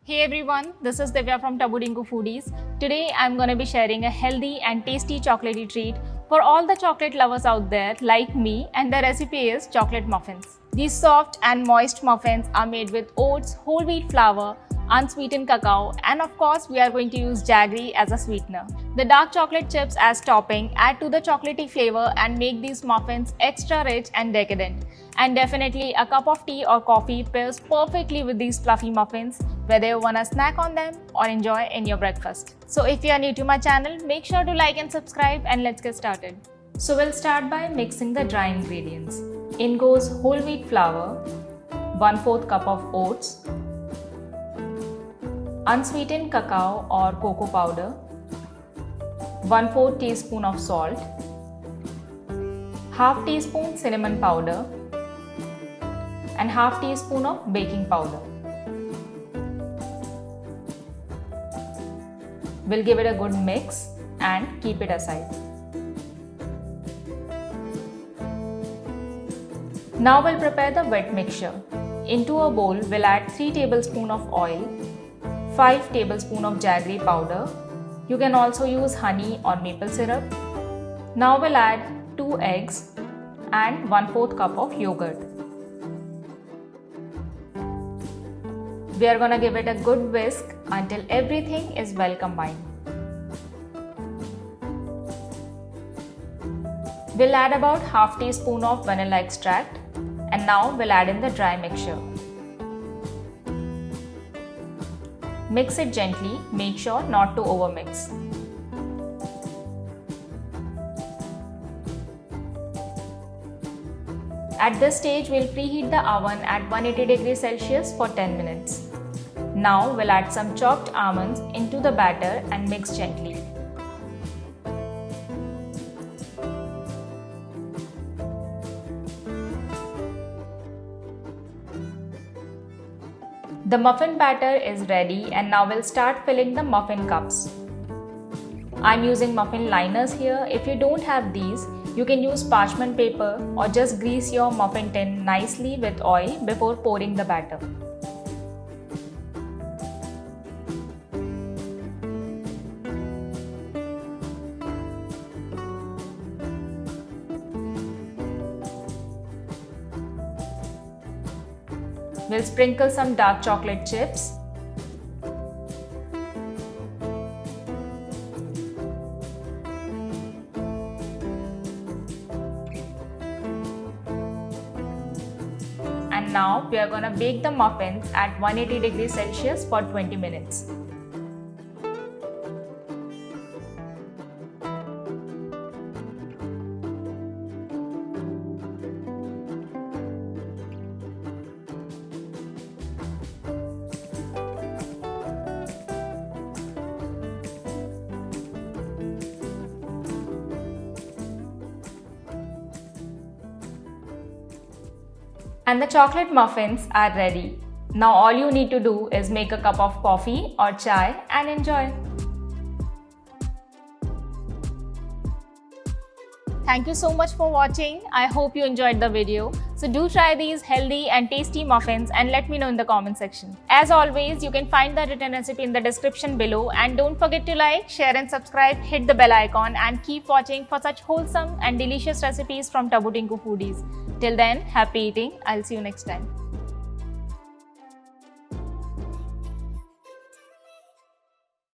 Hey everyone, this is Divya from Tabutinkufoodies. Today I'm going to be sharing a healthy and tasty chocolatey treat for all the chocolate lovers out there like me, and the recipe is chocolate muffins. These soft and moist muffins are made with oats, whole wheat flour, unsweetened cacao, and of course we are going to use jaggery as a sweetener. The dark chocolate chips as topping add to the chocolatey flavor and make these muffins extra rich and decadent. And definitely a cup of tea or coffee pairs perfectly with these fluffy muffins, whether you wanna snack on them or enjoy in your breakfast. So if you are new to my channel, make sure to like and subscribe, and let's get started. So we'll start by mixing the dry ingredients. In goes whole wheat flour, 1/4 cup of oats, unsweetened cacao or cocoa powder, 1/4 teaspoon of salt, half teaspoon cinnamon powder, and half teaspoon of baking powder. We'll give it a good mix and keep it aside. Now we'll prepare the wet mixture. Into a bowl, we'll add 3 tablespoons of oil, 5 tablespoons of jaggery powder. You can also use honey or maple syrup. Now we'll add 2 eggs and 1/4 cup of yogurt. We are gonna give it a good whisk until everything is well combined. We'll add about half teaspoon of vanilla extract, and now we'll add in the dry mixture. Mix it gently, make sure not to overmix. At this stage, we'll preheat the oven at 180 degrees Celsius for 10 minutes. Now we'll add some chopped almonds into the batter and mix gently. The muffin batter is ready, and now we'll start filling the muffin cups. I'm using muffin liners here. If you don't have these, you can use parchment paper or just grease your muffin tin nicely with oil before pouring the batter. We'll sprinkle some dark chocolate chips. And now we are going to bake the muffins at 180 degrees Celsius for 20 minutes. And the chocolate muffins are ready. Now all you need to do is make a cup of coffee or chai and enjoy. Thank you so much for watching. I hope you enjoyed the video. So do try these healthy and tasty muffins and let me know in the comment section. As always, you can find the written recipe in the description below, and don't forget to like, share and subscribe, hit the bell icon, and keep watching for such wholesome and delicious recipes from Tabutinkufoodies. Till then, happy eating. I'll see you next time.